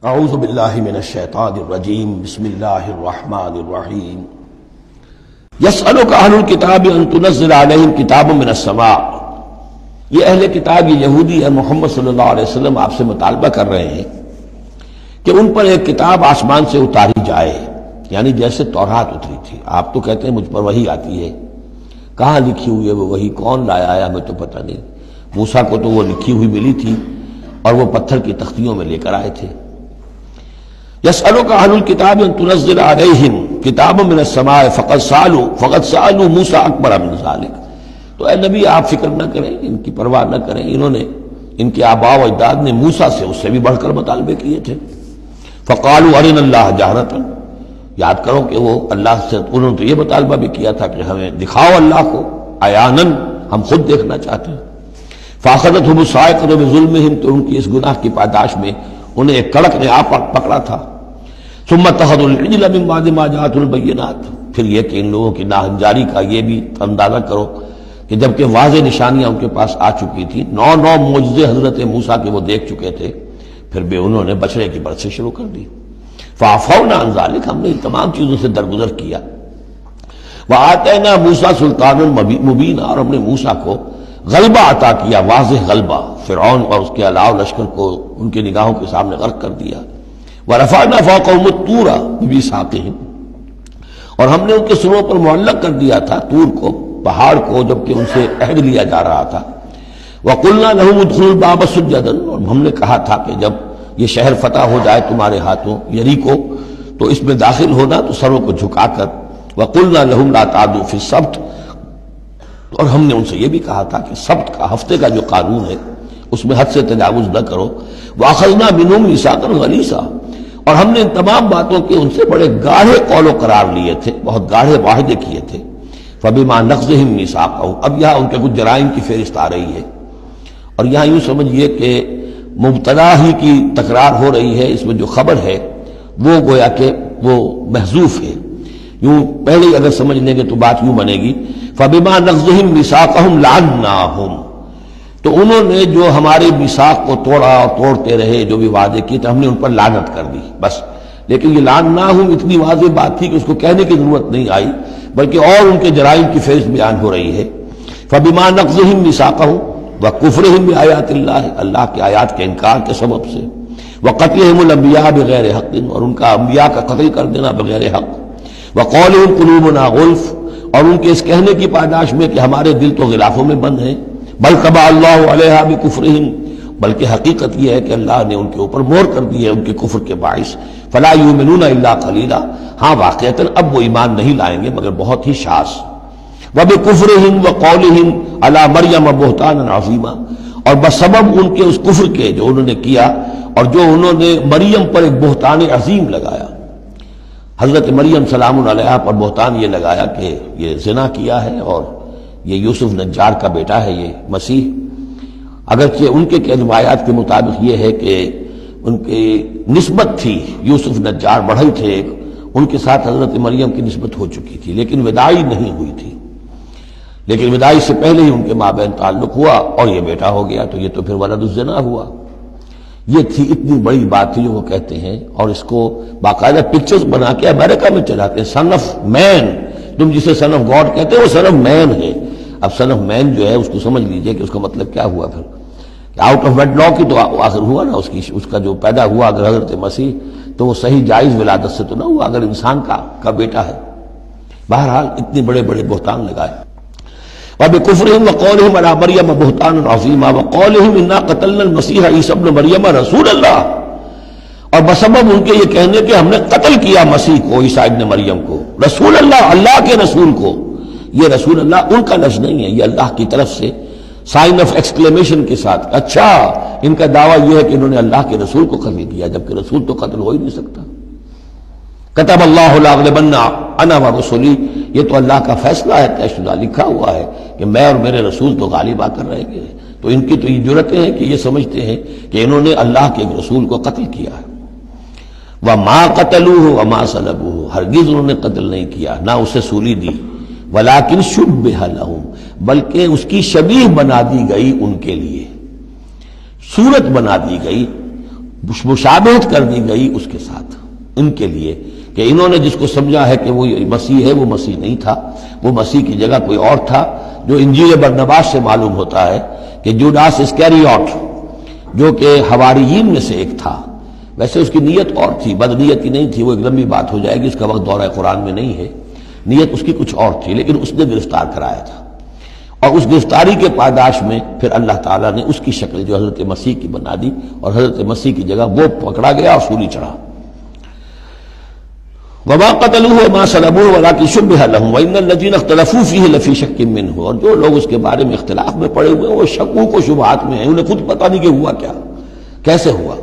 اعوذ باللہ من الشیطان الرجیم بسم اللہ الرحمن الرحیم یسألک اہل الکتاب ان تنزل علیہم کتاب من السماء۔ یہ اہل کتاب، یہ یہودی ہے، محمد صلی اللہ علیہ وسلم آپ سے مطالبہ کر رہے ہیں کہ ان پر ایک کتاب آسمان سے اتاری جائے، یعنی جیسے تورات اتری تھی۔ آپ تو کہتے ہیں مجھ پر وحی آتی ہے، کہاں لکھی ہوئی ہے وہ وحی؟ کون لایا ہے ہمیں تو پتہ نہیں۔ موسیٰ کو تو وہ لکھی ہوئی ملی تھی اور وہ پتھر کی تختیوں میں لے کر آئے تھے۔ یسألک اہل الکتاب ان تنزل علیہم کتاب من السماء فقد سألوا موسیٰ اکبر من ذلک۔ تو اے نبی آپ فکر نہ کریں، ان کی پرواہ نہ کریں، انہوں نے، ان کے آباء و اجداد نے موسیٰ سے اس سے بھی بڑھ کر مطالبے کیے تھے۔ فقالوا ارنا اللہ جہرۃ، یاد کرو کہ وہ اللہ سے، انہوں نے تو یہ مطالبہ بھی کیا تھا کہ ہمیں دکھاؤ اللہ کو عیاناً، ہم خود دیکھنا چاہتے ہیں۔ فاخذتهم الصاعقۃ بظلمهم، تو ان کی اس گناہ کی پاداش میں انہیں ایک کڑک نے آ پکڑا تھا۔ ثم اتخذوا العجل من بعد ما جاءتهم البینات، پھر یہ کہ ان لوگوں کی ناہنجاری کا یہ بھی اندازہ کرو کہ جبکہ واضح نشانیاں ان کے پاس آ چکی تھی، 9 معجزے حضرت موسیٰ کے وہ دیکھ چکے تھے، پھر بھی انہوں نے بچڑے کی برسے شروع کر دی۔ فعفونا عن ذلک، ہم نے ان تمام چیزوں سے درگزر کیا۔ وآتینا موسیٰ سلطان مبین، اور ہم نے موسیٰ کو غلبہ عطا کیا، واضح غلبہ، فرعون اور اس کے علاوہ لشکر کو ان کی نگاہوں کے سامنے غرق کر دیا۔ وَرَفَعْنَا فَوْقَهُمُ الطُّورَ بِمِيثَاقِهِمْ، اور ہم نے ان کے سروں پر معلق کر دیا تھا طور کو، پہاڑ کو، جبکہ ان سے عہد لیا جا رہا تھا۔ وَقُلْنَا لَهُمُ ادْخُلُوا الْبَابَ سُجَّدًا، اور ہم نے کہا تھا کہ جب یہ شہر فتح ہو جائے تمہارے ہاتھوں، یریکو، تو اس میں داخل ہونا تو سروں کو جھکا کر۔ وَقُلْنَا لَهُمْ لَا تَعْدُوا فِي السَّبْتِ، اور ہم نے ان سے یہ بھی کہا تھا کہ سبت کا، ہفتے کا جو قانون ہے اس میں حد سے تجاوز نہ کرو۔ وَأَخَذْنَا مِنْهُمْ مِيثَاقًا غَلِيظًا، اور ہم نے ان تمام باتوں کے ان سے بڑے گاڑھے قول و قرار لیے تھے، بہت گاڑھے معاہدے کیے تھے۔ فَبِمَا نَقْضِهِمْ مِيثَاقَهُمْ، اب یہاں ان کے کچھ جرائم کی فہرست آ رہی ہے، اور یہاں یوں سمجھیے کہ مبتدا ہی کی تکرار ہو رہی ہے، اس میں جو خبر ہے وہ گویا کہ وہ محذوف ہے۔ یوں پہلے اگر سمجھ لیں گے تو بات یوں بنے گی، فَبِمَا نَقْضِهِمْ مِيثَاقَهُمْ لَعَنَّاهُمْ، تو انہوں نے جو ہمارے میثاق کو توڑا اور توڑتے رہے، جو بھی وعدے کیے تھے، ہم نے ان پر لعنت کر دی بس۔ لیکن یہ لعناہم اتنی واضح بات تھی کہ اس کو کہنے کی ضرورت نہیں آئی، بلکہ اور ان کے جرائم کی فہرست بیان ہو رہی ہے۔ فَبِمَا نَقْضِهِمْ مِيثَاقَهُمْ وَكُفْرِهِمْ بِآيَاتِ اللَّهِ، اللہ کے آیات کے انکار کے سبب سے، وَقَتْلِهِمُ الْأَنبِيَاءَ بِغَيْرِ حَقٍّ، اور ان کا انبیاء کا قتل کر دینا بغیر حق۔ وَقَوْلِهِمْ قُلُوبُنَا غُلْفٌ، اور ان کے اس کہنے کی پاداش میں کہ ہمارے دل تو غلافوں میں بند ہیں۔ بل طبع اللہ علیہا بکفرہم، بلکہ حقیقت یہ ہے کہ اللہ نے ان کے اوپر مہر کر دی ہے ان کے کفر کے باعث۔ فلا یؤمنون الا قلیلا، ہاں واقعتاً اب وہ ایمان نہیں لائیں گے مگر بہت ہی شاذ۔ وبکفرہم وقولہم علی مریم بہتانا عظیما، اور بسبب ان کے اس کفر کے جو انہوں نے کیا اور جو انہوں نے مریم پر ایک بہتان عظیم لگایا، حضرت مریم سلام علیہا پر بہتان یہ لگایا کہ یہ زنا کیا ہے، اور یہ یوسف نجار کا بیٹا ہے یہ مسیح۔ اگرچہ ان کے روایات کے مطابق یہ ہے کہ ان کی نسبت تھی، یوسف نجار بڑھئی تھے ایک، ان کے ساتھ حضرت مریم کی نسبت ہو چکی تھی، لیکن وداعی نہیں ہوئی تھی، لیکن وداعی سے پہلے ہی ان کے مابین تعلق ہوا اور یہ بیٹا ہو گیا، تو یہ تو پھر ولد الزنا ہوا۔ یہ تھی اتنی بڑی بات تھی جو وہ کہتے ہیں، اور اس کو باقاعدہ پکچرز بنا کے امریکہ میں چلاتے ہیں۔ سن آف مین، تم جسے سن آف گاڈ کہتے ہیں وہ سن آف مین ہے۔ اب سن آف مین جو ہے اس کو سمجھ لیجئے کہ اس کا مطلب کیا ہوا پھر، آؤٹ آف ویڈ لاک کی تو آخر ہوا نا، اس کا جو پیدا ہوا اگر حضرت مسیح، تو وہ صحیح جائز ولادت سے تو نہ ہوا، اگر انسان کا بیٹا ہے۔ بہرحال اتنے بڑے بڑے بہتان لگائے۔ وَبِكُفْرِهِمْ وَقَوْلِهِمْ عَلَىٰ مَرْيَمَ بُهْتَانًا عَظِيمًا وَقَوْلِهِمْ إِنَّا قَتَلْنَا الْمَسِيحَ عِيسَى ابْنَ مَرْيَمَ رَسُولَ اللَّهِ، اور بسبب ان کے یہ کہنے کہ ہم نے قتل کیا مسیح کو، عیسیٰ ابن مریم کو، رسول اللہ، اللہ کے رسول کو۔ یہ رسول اللہ ان کا لفظ نہیں ہے، یہ اللہ کی طرف سے سائن آف ایکسکلیمیشن کے ساتھ۔ اچھا، ان کا دعویٰ یہ ہے کہ انہوں نے اللہ کے رسول کو قتل کیا، جبکہ رسول تو قتل ہو ہی نہیں سکتا۔ کتب اللہ لأغلبن انا ورسلی، یہ تو اللہ کا فیصلہ ہے، طے شدہ لکھا ہوا ہے کہ میں اور میرے رسول تو غالب آ کر رہیں گے۔ تو ان کی تو یہ جرأتیں ہیں کہ یہ سمجھتے ہیں کہ انہوں نے اللہ کے ایک رسول کو قتل کیا ہے۔ وما قتلوه وما صلبوه، ہرگز انہوں نے قتل نہیں کیا، نہ اسے سولی دی۔ ولیکن شبہ لہم، بلکہ اس کی شبیہ بنا دی گئی ان کے لیے، صورت بنا دی گئی، مشابہت کر دی گئی اس کے ساتھ ان کے لیے کہ انہوں نے جس کو سمجھا ہے کہ وہ مسیح ہے، وہ مسیح نہیں تھا، وہ مسیح کی جگہ کوئی اور تھا، جو انجیل برنباس سے معلوم ہوتا ہے کہ جوڈاس اسکیریوٹ جو کہ حواریین میں سے ایک تھا، ویسے اس کی نیت اور تھی، بد نیتی نہیں تھی، وہ ایک لمبی بات ہو جائے گی، اس کا وقت دورہ قرآن میں نہیں ہے، نیت اس کی کچھ اور تھی، لیکن اس نے گرفتار کرایا تھا، اور اس گرفتاری کے پاداش میں پھر اللہ تعالیٰ نے اس کی شکل جو حضرت مسیح کی بنا دی، اور حضرت مسیح کی جگہ وہ پکڑا گیا اور سولی چڑھا۔ وما قتلوه وما صلبوه ولكن شبه لهم وان الذين اختلفوا فيه لفي شك منه، اور جو لوگ اس کے بارے میں اختلاف میں پڑے ہوئے ہیں وہ شکوک و شبہات میں ہیں، انہیں خود پتہ نہیں کہ ہوا کیا، کیسے ہوا۔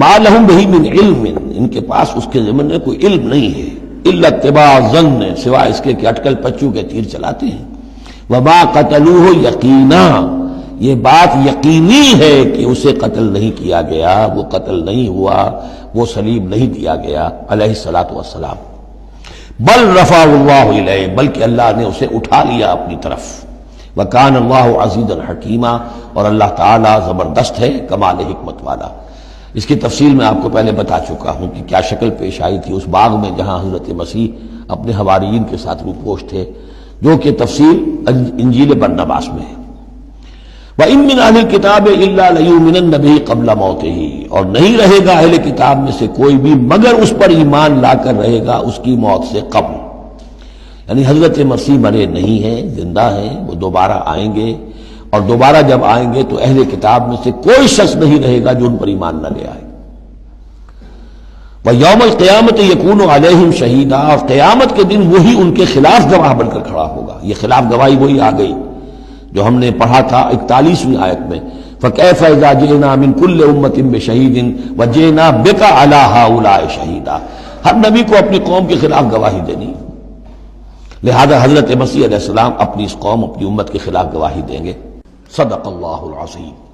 ما لهم به من علم، ان کے پاس اس کے ضمن میں کوئی علم نہیں ہے، الا اتباع الظن، سوائے اس کے کہ اٹکل پچو کے تیر چلاتے ہیں۔ وما قتلوه یقینا، یہ بات یقینی ہے کہ اسے قتل نہیں کیا گیا، وہ قتل نہیں ہوا، وہ صلیب نہیں دیا گیا علیہ الصلوۃ والسلام، بل رفع اللہ الیہ، بلکہ اللہ نے اسے اٹھا لیا اپنی طرف، وکان اللہ عزیزا حکیما، اور اللہ تعالی زبردست ہے، کمال حکمت والا۔ اس کی تفصیل میں آپ کو پہلے بتا چکا ہوں کہ کیا شکل پیش آئی تھی اس باغ میں جہاں حضرت مسیح اپنے حواریین کے ساتھ روپوش تھے، جو کہ تفصیل انجیل برنباس میں ہے۔ وَإِن مِّنْ أَهْلِ الْكِتَابِ إِلَّا لَيُؤْمِنَنَّ بِهِ قَبْلَ مَوْتِهِ، اور نہیں رہے گا اہل کتاب میں سے کوئی بھی مگر اس پر ایمان لا کر رہے گا اس کی موت سے قبل، یعنی حضرت مسیح مرے نہیں ہیں، زندہ ہیں، وہ دوبارہ آئیں گے، اور دوبارہ جب آئیں گے تو اہل کتاب میں سے کوئی شخص نہیں رہے گا جو ان پر ایمان نہ لے آئے۔ وَيَوْمَ الْقِيَامَةِ يَكُونُ عَلَيْهِمْ شَهِيدًا، اور قیامت کے دن وہی ان کے خلاف گواہ بن کر کھڑا ہوگا۔ یہ خلاف گواہی وہی آ گئی جو ہم نے پڑھا تھا 41ویں آیت میں، فَكَيْفَ إِذَا جِئْنَا مِن كُلِّ أُمَّةٍ بِشَهِيدٍ وَجِئْنَا بِكَ عَلَىٰ هَٰؤُلَاءِ شَهِيدًا، ہر نبی کو اپنی قوم کے خلاف گواہی دینی، لہذا حضرت مسیح علیہ السلام اپنی اس قوم، اپنی امت کے خلاف گواہی دیں گے۔ صدق اللہ العظیم۔